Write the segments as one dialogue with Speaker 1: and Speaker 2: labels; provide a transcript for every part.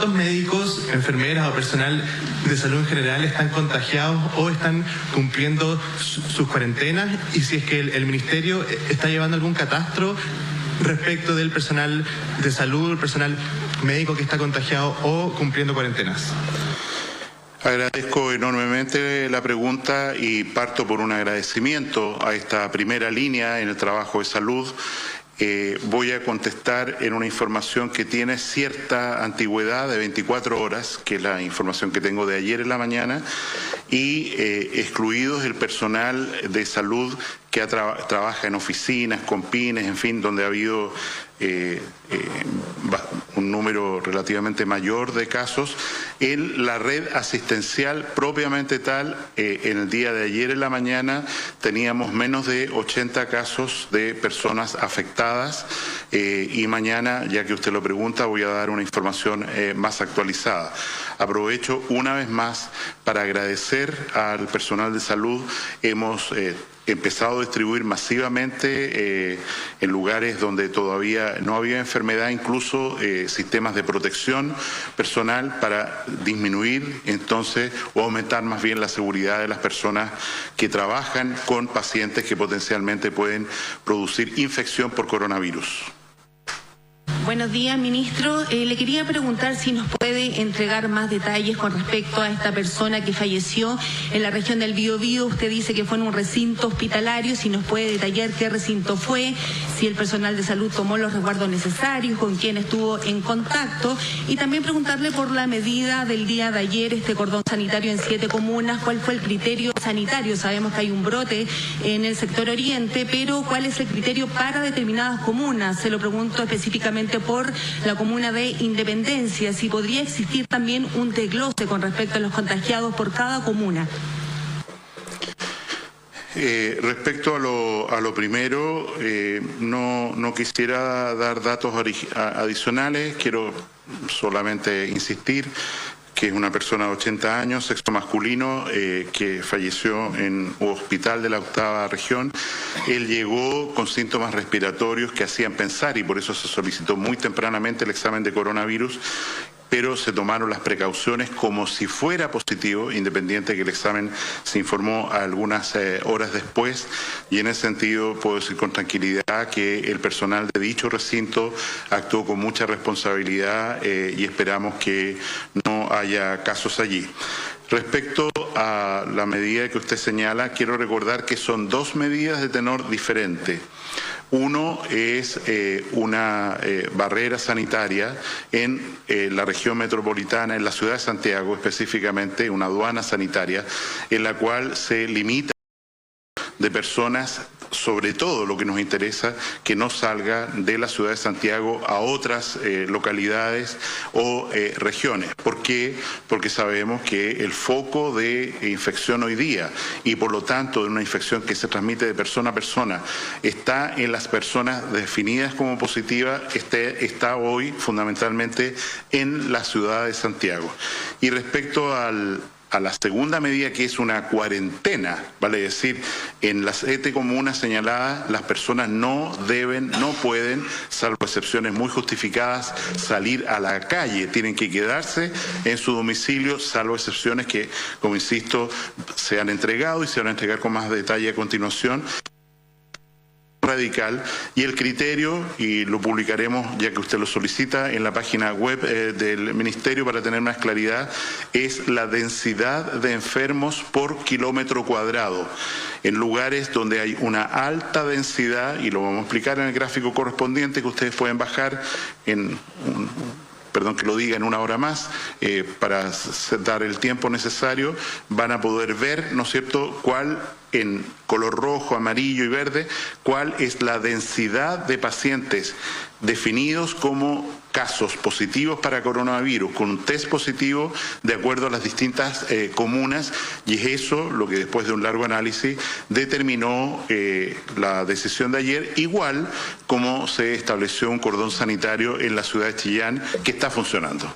Speaker 1: ¿Los médicos, enfermeras o personal de salud en general están contagiados o están cumpliendo sus cuarentenas? Y si es que el Ministerio está llevando algún catastro respecto del personal de salud, el personal médico que está contagiado o cumpliendo cuarentenas.
Speaker 2: Agradezco enormemente la pregunta y parto por un agradecimiento a esta primera línea en el trabajo de salud. Voy a contestar en una información que tiene cierta antigüedad de 24 horas, que es la información que tengo de ayer en la mañana, y excluidos el personal de salud que trabaja en oficinas, con pymes, en fin, donde ha habido un número relativamente mayor de casos. En la red asistencial propiamente tal, en el día de ayer en la mañana teníamos menos de 80 casos de personas afectadas y mañana, ya que usted lo pregunta, voy a dar una información más actualizada. Aprovecho una vez más para agradecer al personal de salud. Hemos empezado a distribuir masivamente en lugares donde todavía no había enfermedad, incluso sistemas de protección personal para disminuir entonces o aumentar más bien la seguridad de las personas que trabajan con pacientes que potencialmente pueden producir infección por coronavirus.
Speaker 3: Buenos días, ministro. Le quería preguntar si nos puede entregar más detalles con respecto a esta persona que falleció en la región del Biobío. Usted dice que fue en un recinto hospitalario, si nos puede detallar qué recinto fue, si el personal de salud tomó los resguardos necesarios, con quién estuvo en contacto, y también preguntarle por la medida del día de ayer, este cordón sanitario en 7 comunas, cuál fue el criterio sanitario. Sabemos que hay un brote en el sector oriente, pero ¿cuál es el criterio para determinadas comunas? Se lo pregunto específicamente por la comuna de Independencia, si podría existir también un desglose con respecto a los contagiados por cada comuna.
Speaker 2: Respecto a lo primero, no quisiera dar datos adicionales, quiero solamente insistir que es una persona de 80 años, sexo masculino, que falleció en un hospital de la 8ª región. Él llegó con síntomas respiratorios que hacían pensar, y por eso se solicitó muy tempranamente el examen de coronavirus, pero se tomaron las precauciones como si fuera positivo, independiente que el examen se informó algunas horas después, y en ese sentido puedo decir con tranquilidad que el personal de dicho recinto actuó con mucha responsabilidad y esperamos que no haya casos allí. Respecto a la medida que usted señala, quiero recordar que son 2 medidas de tenor diferente. Uno es una barrera sanitaria en la región metropolitana, en la ciudad de Santiago específicamente, una aduana sanitaria, en la cual se limita de personas, sobre todo lo que nos interesa, que no salga de la ciudad de Santiago a otras localidades o regiones. ¿Por qué? Porque sabemos que el foco de infección hoy día y por lo tanto de una infección que se transmite de persona a persona está en las personas definidas como positivas, está hoy fundamentalmente en la ciudad de Santiago. Y respecto a la segunda medida, que es una cuarentena, vale decir, en las 7 comunas señaladas, las personas no pueden, salvo excepciones muy justificadas, salir a la calle, tienen que quedarse en su domicilio, salvo excepciones que, como insisto, se han entregado y se van a entregar con más detalle a continuación. Radical, y el criterio, y lo publicaremos ya que usted lo solicita en la página web del Ministerio para tener más claridad, es la densidad de enfermos por kilómetro cuadrado. En lugares donde hay una alta densidad, y lo vamos a explicar en el gráfico correspondiente que ustedes pueden bajar perdón que lo diga en una hora más, para dar el tiempo necesario, van a poder ver, ¿no es cierto?, cuál en color rojo, amarillo y verde, cuál es la densidad de pacientes definidos como casos positivos para coronavirus, con un test positivo de acuerdo a las distintas comunas, y es eso lo que después de un largo análisis determinó la decisión de ayer, igual como se estableció un cordón sanitario en la ciudad de Chillán que está funcionando.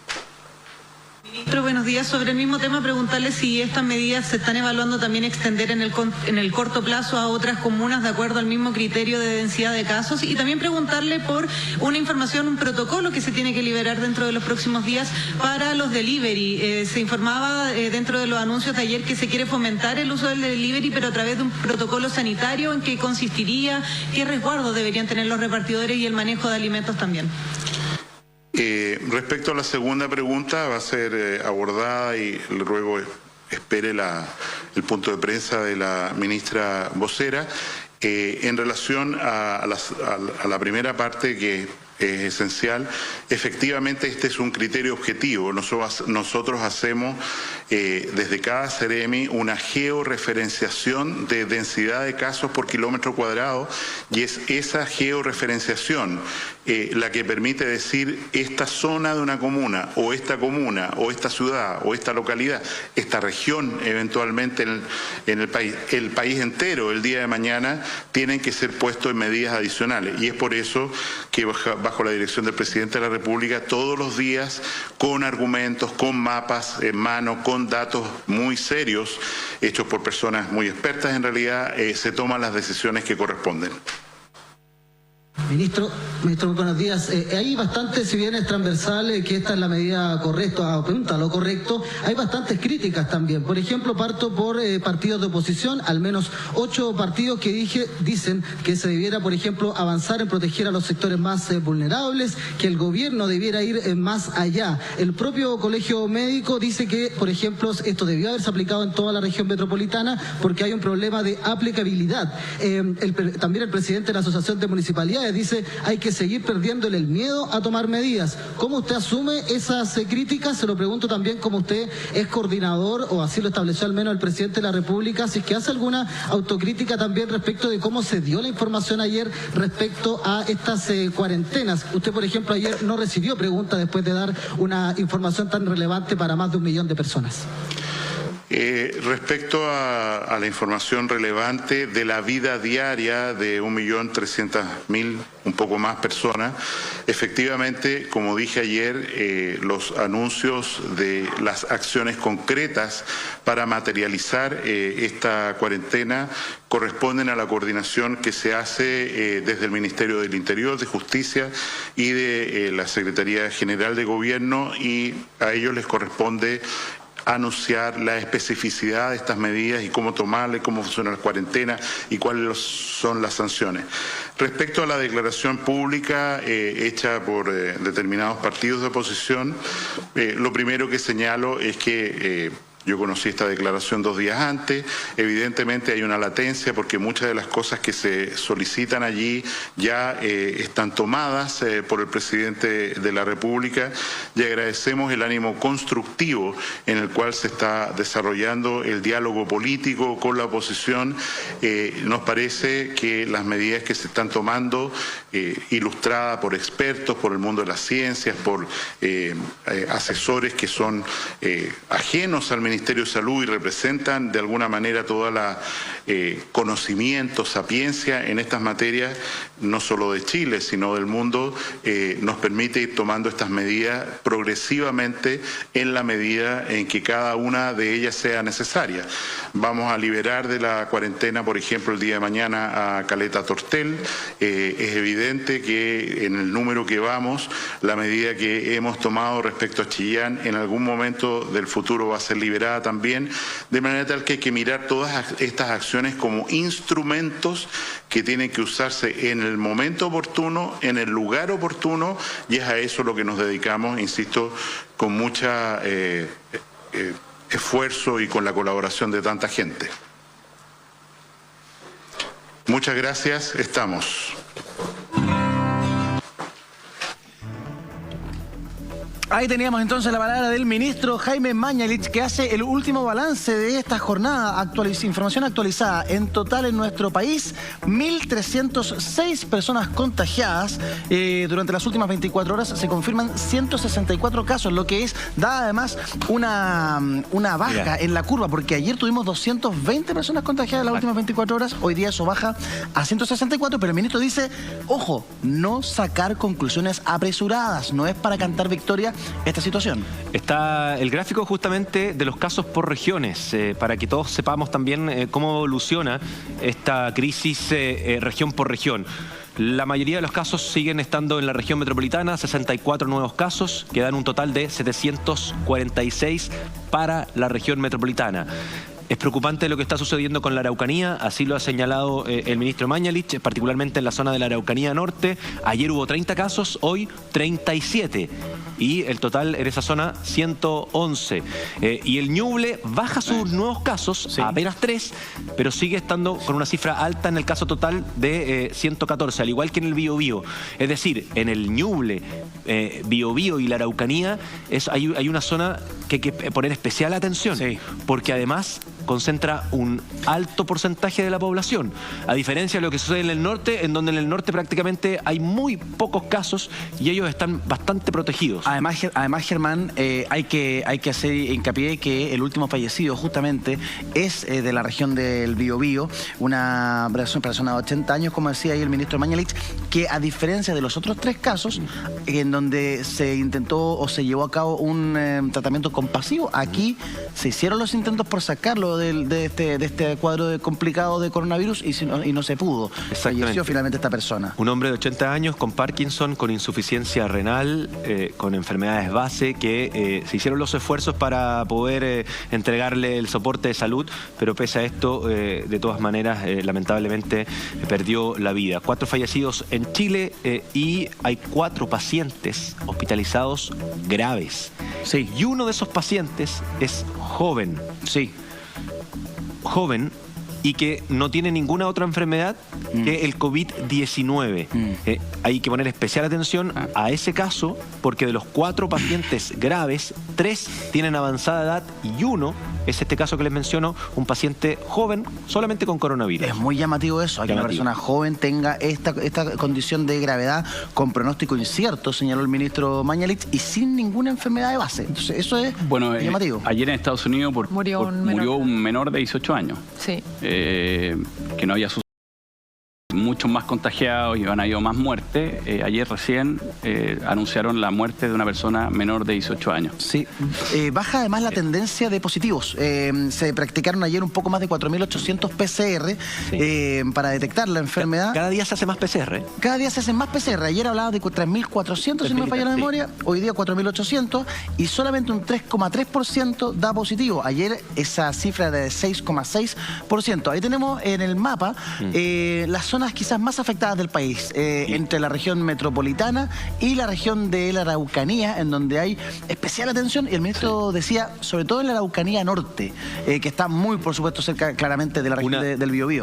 Speaker 4: Ministro, buenos días. Sobre el mismo tema, preguntarle si estas medidas se están evaluando también extender en el corto plazo a otras comunas de acuerdo al mismo criterio de densidad de casos, y también preguntarle por una información, un protocolo que se tiene que liberar dentro de los próximos días para los delivery. Se informaba dentro de los anuncios de ayer que se quiere fomentar el uso del delivery, pero a través de un protocolo sanitario. ¿En qué consistiría? ¿Qué resguardo deberían tener los repartidores y el manejo de alimentos también?
Speaker 2: Respecto a la segunda pregunta, va a ser abordada y le ruego espere el punto de prensa de la ministra vocera. En relación a la primera parte, que es esencial, efectivamente este es un criterio objetivo. Nosotros hacemos desde cada CEREMI una georreferenciación de densidad de casos por kilómetro cuadrado, y es esa georreferenciación la que permite decir esta zona de una comuna, o esta ciudad, o esta localidad, esta región eventualmente en el país entero el día de mañana tienen que ser puestos en medidas adicionales. Y es por eso que bajo la dirección del Presidente de la República, todos los días, con argumentos, con mapas en mano, con datos muy serios, hechos por personas muy expertas en realidad, se toman las decisiones que corresponden.
Speaker 5: Ministro, muy buenos días. Hay bastante, si bien es transversal, que esta es la medida correcta, apunta a lo correcto, hay bastantes críticas también. Por ejemplo, parto por partidos de oposición, al menos 8 partidos que dicen que se debiera, por ejemplo, avanzar en proteger a los sectores más vulnerables, que el gobierno debiera ir más allá. El propio Colegio Médico dice que, por ejemplo, esto debió haberse aplicado en toda la región metropolitana porque hay un problema de aplicabilidad. También el presidente de la Asociación de Municipalidades dice hay que seguir perdiéndole el miedo a tomar medidas. ¿Cómo usted asume esas críticas? Se lo pregunto también como usted es coordinador, o así lo estableció al menos el presidente de la República, si es que hace alguna autocrítica también respecto de cómo se dio la información ayer respecto a estas cuarentenas. Usted, por ejemplo, ayer no recibió preguntas después de dar una información tan relevante para más de 1 millón de personas.
Speaker 2: Respecto a la información relevante de la vida diaria de 1.300.000, un poco más personas, efectivamente, como dije ayer, los anuncios de las acciones concretas para materializar esta cuarentena corresponden a la coordinación que se hace desde el Ministerio del Interior, de Justicia y de la Secretaría General de Gobierno, y a ellos les corresponde anunciar la especificidad de estas medidas y cómo tomarlas, cómo funciona la cuarentena y cuáles son las sanciones. Respecto a la declaración pública hecha por determinados partidos de oposición, lo primero que señalo es que yo conocí esta declaración 2 días antes. Evidentemente hay una latencia porque muchas de las cosas que se solicitan allí ya están tomadas por el presidente de la República, y agradecemos el ánimo constructivo en el cual se está desarrollando el diálogo político con la oposición. Nos parece que las medidas que se están tomando, ilustradas por expertos, por el mundo de las ciencias, por asesores que son ajenos al Ministerio de Salud y representan de alguna manera toda la conocimiento, sapiencia en estas materias, no solo de Chile, sino del mundo, nos permite ir tomando estas medidas progresivamente en la medida en que cada una de ellas sea necesaria. Vamos a liberar de la cuarentena, por ejemplo, el día de mañana a Caleta Tortel. Es evidente que en el número que vamos, la medida que hemos tomado respecto a Chillán en algún momento del futuro va a ser liberada también, de manera tal que hay que mirar todas estas acciones como instrumentos que tienen que usarse en el momento oportuno, en el lugar oportuno, y es a eso lo que nos dedicamos, insisto, con mucha esfuerzo y con la colaboración de tanta gente. Muchas gracias, estamos.
Speaker 6: Ahí teníamos entonces la palabra del ministro Jaime Mañalich, que hace el último balance de esta jornada. Información actualizada. En total en nuestro país, 1.306 personas contagiadas. Durante las últimas 24 horas se confirman 164 casos, lo que da además una baja en la curva, porque ayer tuvimos 220 personas contagiadas en las últimas 24 horas. Hoy día eso baja a 164, pero el ministro dice, ojo, no sacar conclusiones apresuradas. No es para cantar victoria, esta situación.
Speaker 7: Está el gráfico justamente de los casos por regiones, para que todos sepamos también cómo evoluciona esta crisis región por región. La mayoría de los casos siguen estando en la región metropolitana, 64 nuevos casos, que dan un total de 746 para la región metropolitana. Es preocupante lo que está sucediendo con la Araucanía, así lo ha señalado el ministro Mañalich, particularmente en la zona de la Araucanía Norte. Ayer hubo 30 casos, hoy 37. Y el total en esa zona, 111. Y el Ñuble baja sus nuevos casos a apenas 3, pero sigue estando con una cifra alta en el caso total de 114, al igual que en el Biobío. Es decir, en el Ñuble, Biobío y la Araucanía hay una zona que hay que poner especial atención, porque además concentra un alto porcentaje de la población, a diferencia de lo que sucede en el norte, en donde en el norte prácticamente hay muy pocos casos y ellos están bastante protegidos.
Speaker 6: Además Germán, hay que hacer hincapié que el último fallecido justamente es de la región del Biobío, una persona de 80 años, como decía ahí el ministro Mañalich, que a diferencia de los otros 3 casos, en donde se intentó o se llevó a cabo un tratamiento compasivo, aquí se hicieron los intentos por sacarlo de este cuadro complicado de coronavirus y no se pudo. Falleció finalmente esta persona.
Speaker 7: Un hombre de 80 años con Parkinson, con insuficiencia renal, con enfermedades base, que se hicieron los esfuerzos para poder entregarle el soporte de salud, pero pese a esto, de todas maneras, lamentablemente perdió la vida. 4 fallecidos en Chile y hay 4 pacientes hospitalizados graves.
Speaker 6: Sí.
Speaker 7: Y uno de esos pacientes es joven.
Speaker 6: Sí.
Speaker 7: Joven y que no tiene ninguna otra enfermedad que el COVID-19. Hay que poner especial atención a ese caso, porque de los 4 pacientes graves, 3 tienen avanzada edad y 1 es este caso que les menciono, un paciente joven solamente con coronavirus.
Speaker 6: Es muy llamativo eso, que una persona joven tenga esta condición de gravedad con pronóstico incierto, señaló el ministro Mañalich, y sin ninguna enfermedad de base. Entonces eso es llamativo.
Speaker 8: Ayer en Estados Unidos murió un menor de 18 años.
Speaker 9: Sí.
Speaker 8: Que no había muchos más contagiados y han habido más muertes. Ayer recién anunciaron la muerte de una persona menor de 18 años.
Speaker 6: Sí. Baja además la tendencia de positivos. Se practicaron ayer un poco más de 4.800 PCR para detectar la enfermedad.
Speaker 7: Cada día se hace más PCR.
Speaker 6: Cada día se hacen más PCR. Ayer hablaba de 3.400, si no me falla la memoria. Hoy día 4.800 y solamente un 3,3% da positivo. Ayer esa cifra era de 6,6%. Ahí tenemos en el mapa las zonas quizás más afectadas del país, entre la región metropolitana y la región de la Araucanía, en donde hay especial atención, y el ministro decía, sobre todo en la Araucanía Norte, que está muy, por supuesto, cerca claramente de la región del Biobío.